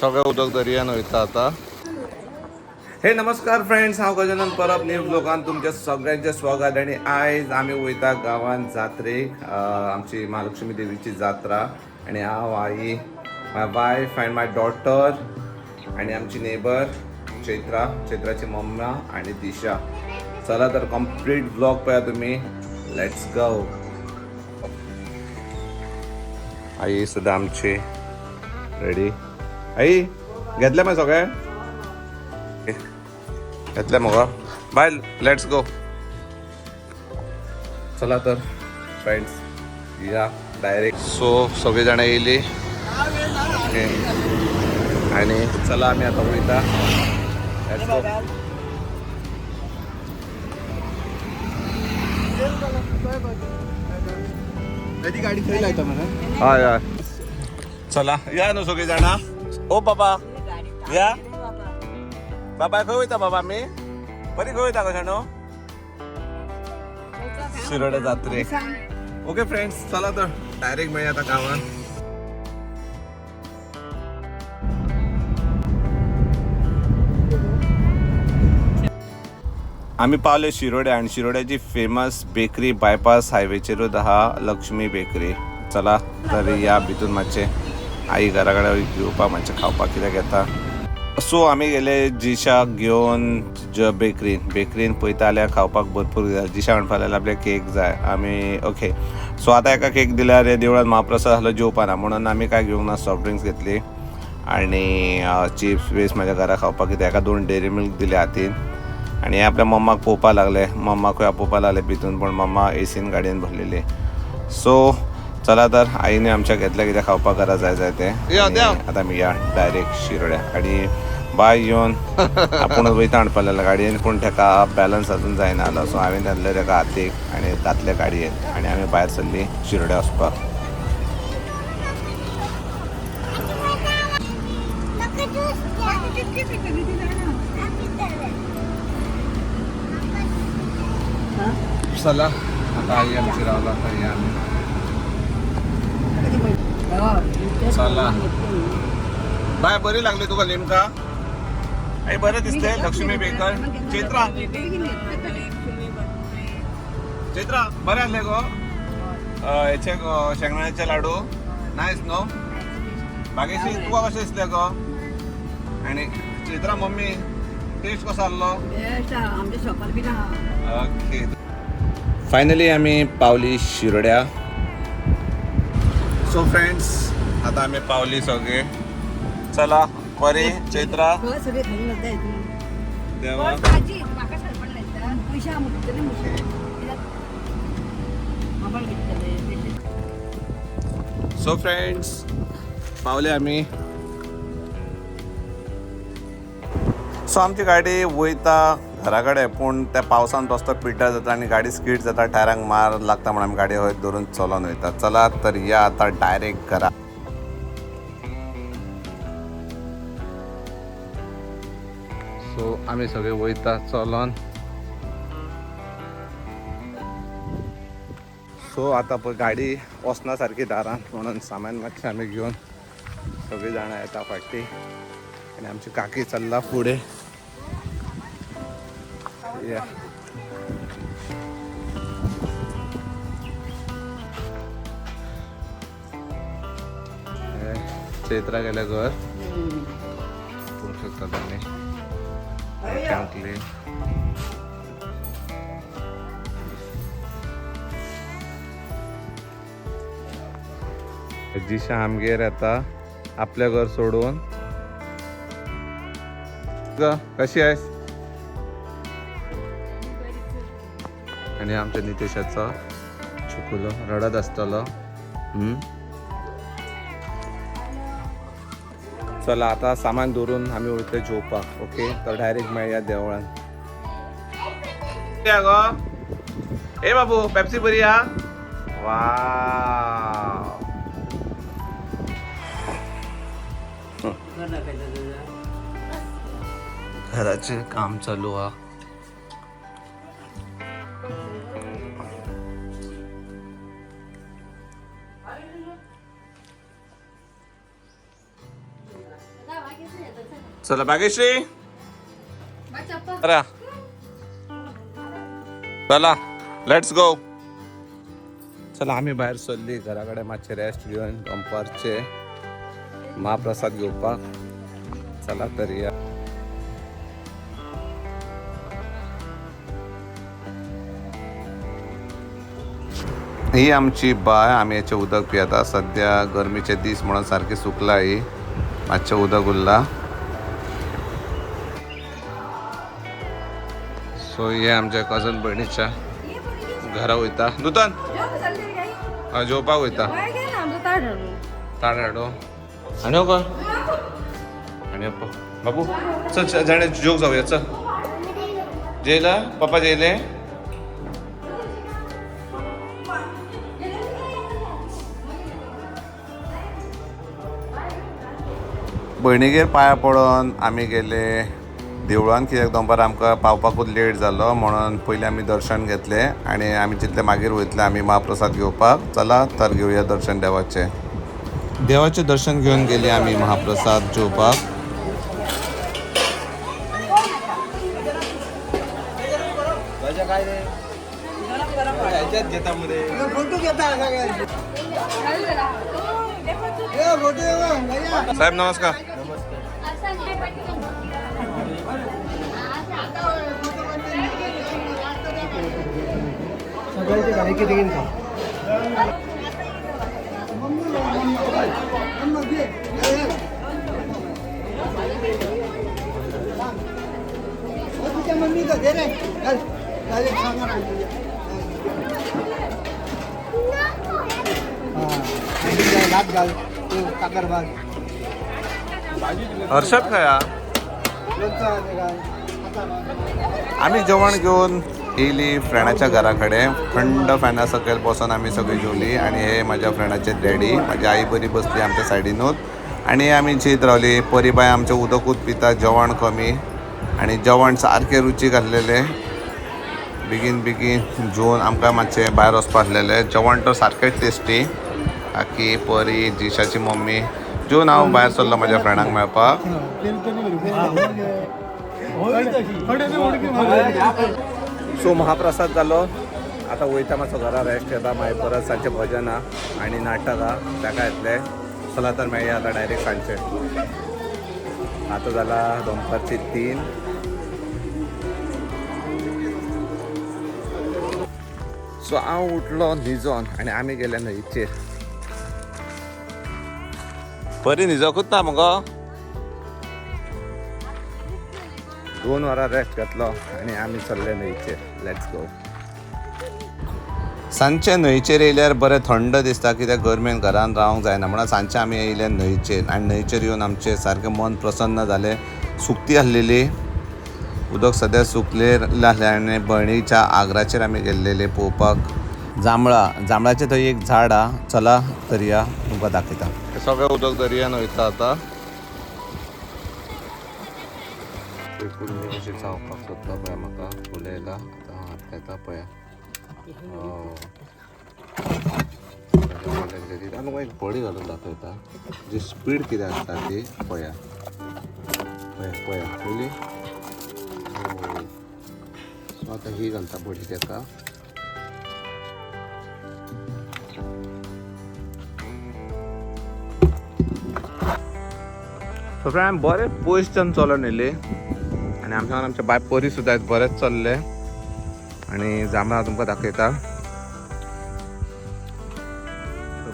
सगळे उदक दर्यान वयता आता. हे नमस्कार फ्रेंड्स, हांव गजानन परब न्यू ब्लॉगान तुमच्या सगळ्यांचे स्वागत. आणि आयज आमी वयता गांवांत जात्रेक, आमची महालक्ष्मी देवीची जात्रा. आणि हांव, आई, माय वायफ अँड माय डॉटर आणि आमची नेबर चैत्राची मम्मा आणि दिशा. चला तर कंप्लीट ब्लॉग पळया तुम्ही. Let's go. आई सुद्धा आमची रेडी. आई घेतले मग सगळे? घेतले मग. Bye, let's go. चला तर फ्रेंड्स या डायरेक्ट. सो सगळे जण येयली आणि चला आम्ही आता वयता. Let's go. गाडी थंय लायता म्हणा. हय हय, चला या न्हू सगळी जाणा. ओ बाबा या. बाबा खंय वयता बाबा आमी? बरी खंय वयता कशा न्हू? शिरोडे जात्रेक. ओके फ्रेंड्स, चला तर डायरेक्ट मेळया आता गांवांत. आम्ही पावले शिरोडे आणि शिरोड्याची फेमस बेकरी बायपास हायवेचेरूच आहा, लक्ष्मी बेकरी. चला तर या भितून मातशे आई घरा कडेन घेवपा मातशें खावपाक कितें घेता. सो आमी गेले जिशाक घेवन बेकरीन पळयता जाल्यार खावपाक भरपूर जाय. जिशा म्हणपाक लागली आपल्याक केक जाय. आमी ओके. सो आतां एका केक दिल्यार ह्या देवळान महाप्रसाद आहलो जेवपाना, म्हणून आमी काय घेवंक ना, सॉफ्ट ड्रिंक्स घेतली आनी चिप्स वेस्ट म्हाज्या घरा खावपाक. कितें एका 2 डेरी मिल्क दिले हातीन. आणि हे आपल्या मम्माक पळोवपाक लागले. मम्माकूय पळोवपाक लागले भितून, पण मम्मा एसीन गाडयेन भरलेली. सो चला तर आईने आमच्या घेतल्या कितें खावपाक घरा जाय ते. आतां आमी या डायरेक्ट शिरोड्या. आणि बाय येवन आपूण वयता हाडपाक लागला गाडयेन, पूण ताका बॅलन्स अजून जायना जालो. सो हांवें धरलें ताका हातीक आनी घातले गाडयेन आनी आमी भायर सरली शिरोड्या वचपाक. चला आता आई आमची रावला. आता या आमी. चला बाय, बरी लागली तुका लिमका? आई बरें दिसते. लक्ष्मी बेकर. चैत्रा बरें आहले गो. हेचे शेंगदाण्याचे लाडू नायस न्हू? बागेशी तुका कशें दिसले गो? आनी चैत्रा मम्मी टेस्ट कसो आहलो? ओके. फायनली आमी पावली शिरोड्या. सो फ्रेंड्स आता आमी पावली सगळे. चला बरी चैत्रा देवा. सो फ्रेंड्स पावले आमी. सो आमची गाडी वयता घरा कडेन, पूण त्या पावसान रस्तो पिड्ड्यार जाता आनी गाडी स्कीड जाता, टायरांक मार लागता, म्हणून आमी गाडी हय धरून चलोन वयता. चला तर या आता डायरेक्ट घरा. सो आमी सगळे वयता चलोन. सो आता पळय गाडी वचना सारकी दारांत, म्हणून सामान मातशें आमी घेवन सगळीं जाणां येता फाटी. आनी आमची काकी चल्ला फुडें. या चैत्रा गेल्या घर पळोवंक शकता तुमी. क्लीन. जिशा आमगेर येता आपल्या घर सोडून. कशी आहेस? आणि आमच्या नितेशाचा चुकुलो रडत असतलो. चला आता सामान दवरून आमी वयतले जेवपाक. ओके, तर डायरेक्ट मेळया देवळान. ए बाबू पेप्सी बरी हा. वाव. घराचे काम चालू हा. चला भाग्यश्री अरे चला लेट्स गो. चला आम्ही बाहेर सरली घराकडे मातशे रेस्ट घेऊन दनपारचे महाप्रसाद घेवपाक. चला तरी या. ही आमची बाय. आम्ही याचे उदक पियता. सध्या गरमीचे दीस म्हणून सारखी सुकला ही मातशें उदक उरला. सो हे आमच्या कजन भयणीच्या घरा वयता. नूतन जेवपाक वयता. ताट हाडो आनी हो कोण आनी बाबू चल जाणे जेवक जाऊया. चल जेयला पप्पा जेयले. भयणीगेर पांयां पडोन आमी गेले देवळान. कित्याक दनपार आमकां पावपाकूच लेट जालो म्हणून पयलीं आमी दर्शन घेतलें आनी आमी चिंतलें मागीर वयतले आमी महाप्रसाद घेवपाक. चला तर घेवया दर्शन देवाचें. देवाचें दर्शन घेवन गेली आमी महाप्रसाद जेवपाक. साहेब नमस्कार. मम्मी को दे रहे हर्षद खया. आम्ही जेवण घेऊन येयली फ्रेंडाच्या घरा कडेन. थंड फॅना सकयल बसून आमी सगळीं जेवली. आनी हे म्हाज्या फ्रेंडाचे डॅडी. म्हाजी आई बरी बसली आमच्या सायडीनूच. आनी आमी चिंत रावली परीबाय आमचें उदकूच पिता. जेवण कमी आनी जेवण सारकें रुचीक आसलेलें. बेगीन जेवन आमकां मातशें भायर वचपाक आसलेलें. जेवण तर सारकेंच टेस्टी. आखी परी जिशाची मम्मी जेवन हांव भायर सरलो म्हाज्या फ्रेंडांक मेळपाक. सो महाप्रसाद जालो. आतां वयता मातसो घरा रेस्ट घेता. मागीर परत सांजचें भजन आहा आनी नाटक आहा ताका येतले. चला तर मेळया आतां डायरेक्ट सांजचें. आतां जाला दनपारची 3. सो हांव उठलो न्हिजोन आनी आमी गेले न्हंयचेर. बरी न्हिजोकूच ना मुगो. 2 वरां रेस्ट घेतलो आनी आमी चल्ले न्हंयचेर. Let's go. सांजचे न्हंयचेर येयल्यार बरें थंड दिसता. कित्याक गर्मेन घरान रावंक जायना म्हणून सांजचे आमी येयले न्हंयचेर. आनी न्हंयचेर येवन आमचें सारकें मन प्रसन्न जालें. सुकती आसलेली. उदक सद्या सुकलें आसलें आनी भयणीच्या आग्राचेर आमी गेल्लेले पळोवपाक. जांबळाचें थंय एक झाड आहा. चला दर्या तुमकां दाखयता. सगळें उदक दर्यान वयता आतां. कुल्ली अशी चावपाक सोदता पळय म्हाका. उलयला आतां हात घेता पळया. आनी एक बडी घालून दाखयता. जी स्पीड कितें आसता ती पळया. पळया पयली. सो आतां ही घालता बडी तेका. सो फ्रेंड बरें पयसच्यान चलोन येयली आनी आमच्या बाय परी सुद्दां बरेंच चल्ले. आनी जांबळा तुमकां दाखयता.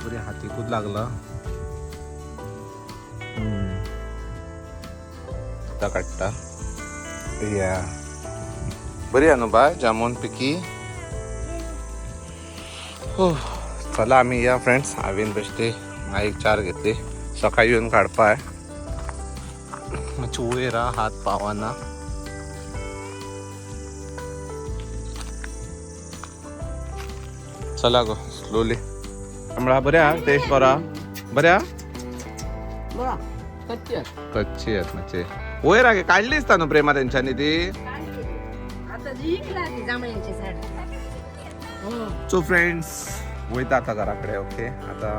बरी हातीकूच लागला. काडटा या बरी न्हू बाय जामून पिकी. चला आमी या फ्रेंड्स. हांवें बेश्टी आईक 4 घेतली. सकाळी येवन काडपाय. मातशें वयर हात पावना. चला गो स्लोली. आमळा बरें आहा. टेस्ट बरो आहा. बरें आहा. कच्ची आहेत मातशे. वयर आगे काडली दिसता न्हू प्रेमा तेंच्यांनी ती. सो फ्रेंड्स वयता आतां घरा कडेन. ओके आतां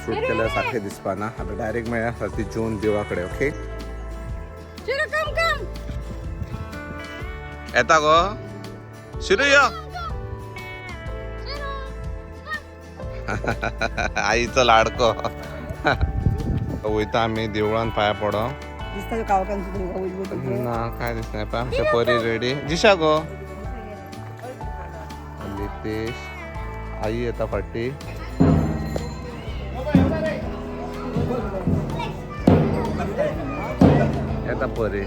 शूट केल्यार सारकें दिसपाना. आतां डायरेक्ट मेळया राती जेवन देवा कडेन. ओके येता गो शिरू यो आईचो लाडको वयता आम्ही देवळान पाया पडो दिसता कावकांची ना काय दिसना पण आमचे पोरी रेडी दिशा गो लितेश आई येता फाटी येता पोरी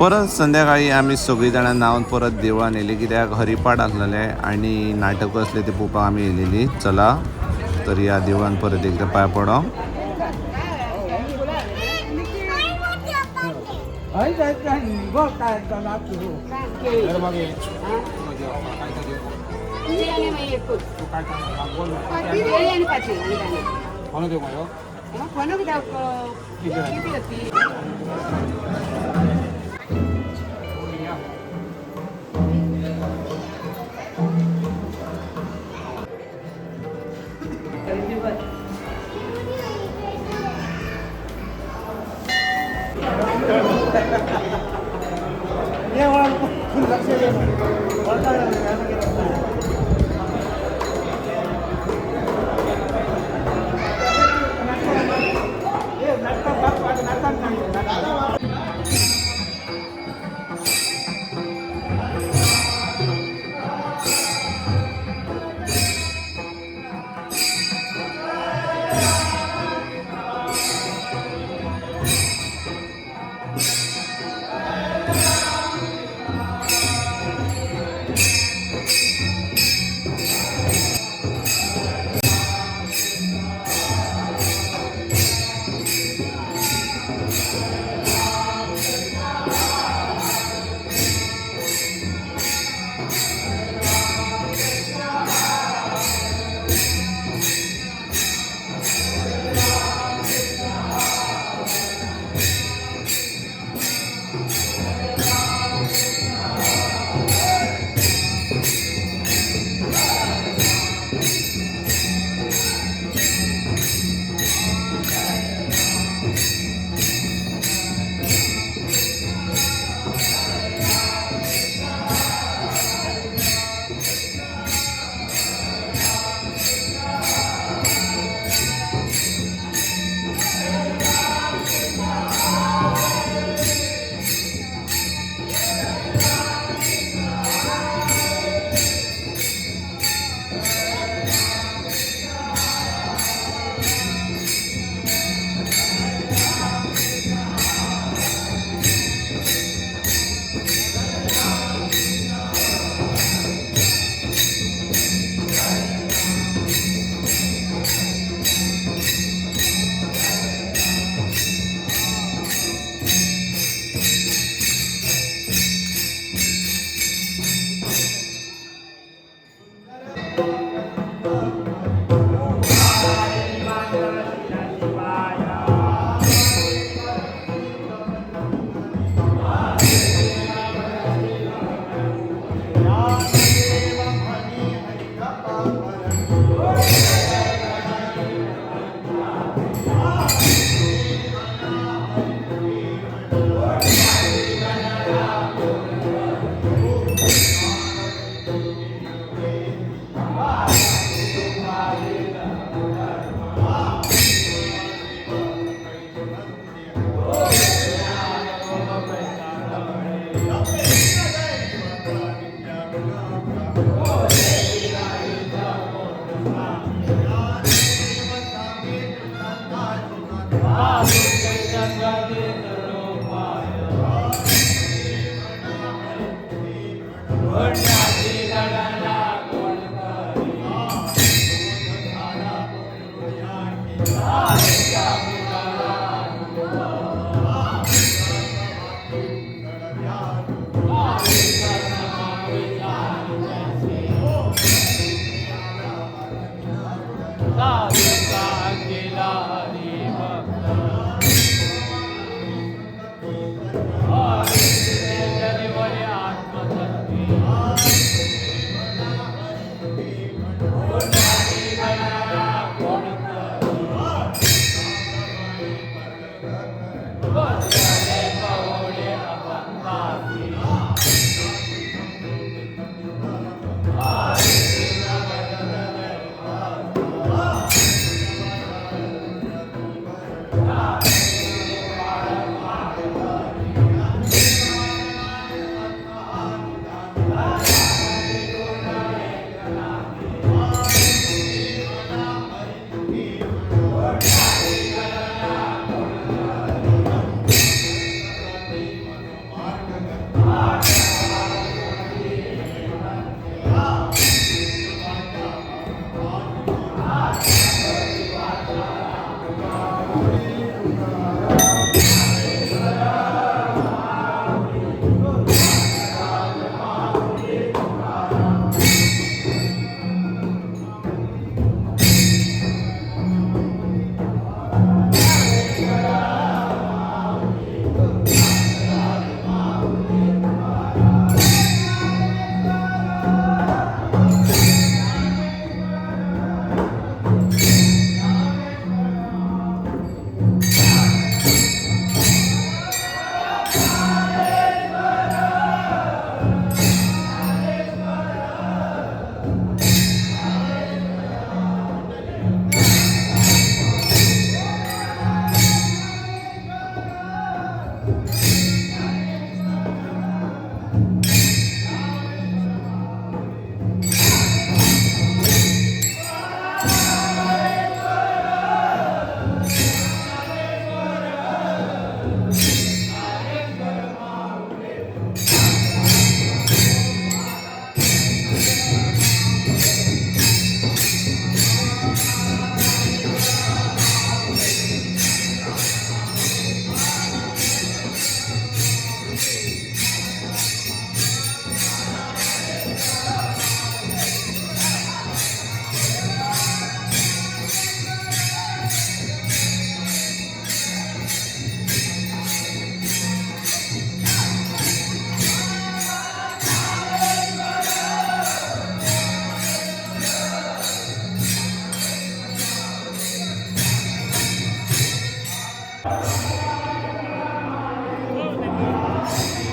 परत संध्याकाळी आम्ही सगळी जाणां नावन परत देवळान येयली कित्याक हरिपाठ आसलेले आनी नाटक असले ते पळोवपाक आमी येयलेली चला तर या देवळान परत एकदा पांय पडो आत्मशक्ती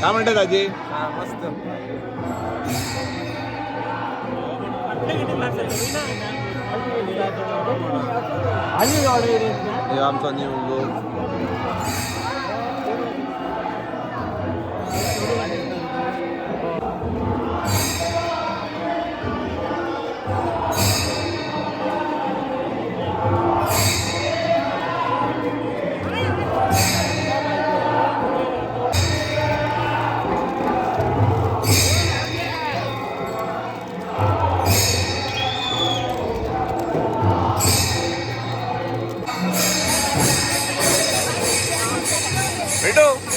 काय म्हणतात आजी? मस्त. हे आमचा न्यू लोक भेटो.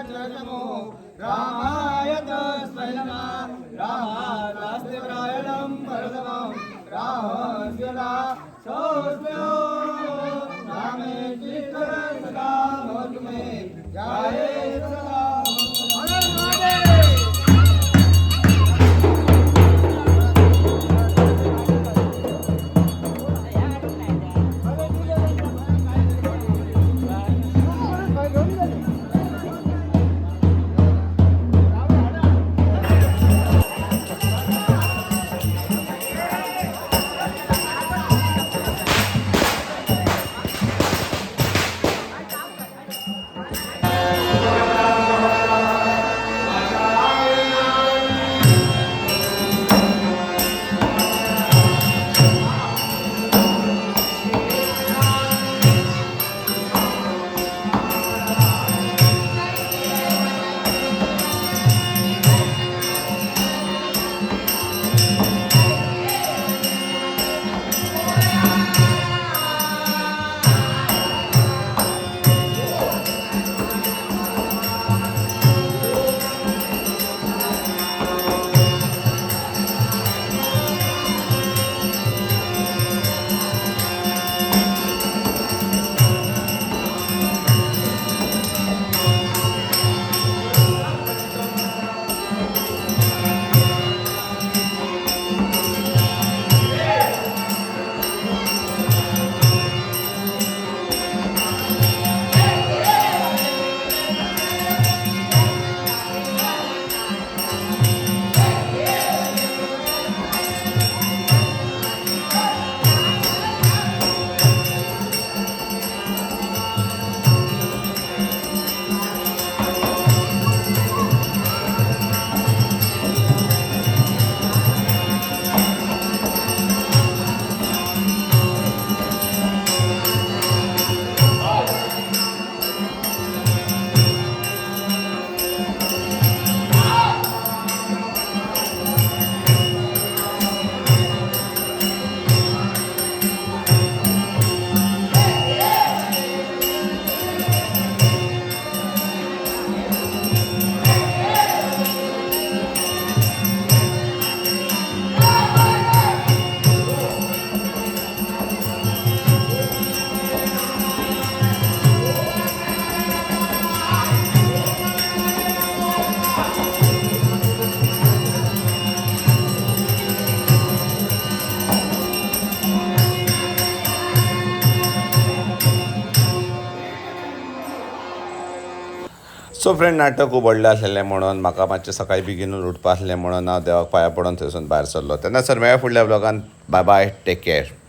चरमो रामाय तस्मै नमः रामास्ते प्रायणं परमं रामस्यला सोऽस्म्यो रामे चित्तं सदा भवतु मे जय सदा हर महादेव। सो फ्रेंड नाटक खूब व्हडलें आसलेलें म्हणून म्हाका मातशें सकाळी बेगीनूच उठपा आसलें म्हणून हांव देवाक पांयां पडून थंयसून भायर सरलो तेन्ना सर मेळ्या फुडल्या ब्लॉगान बाय बाय टेक केअर.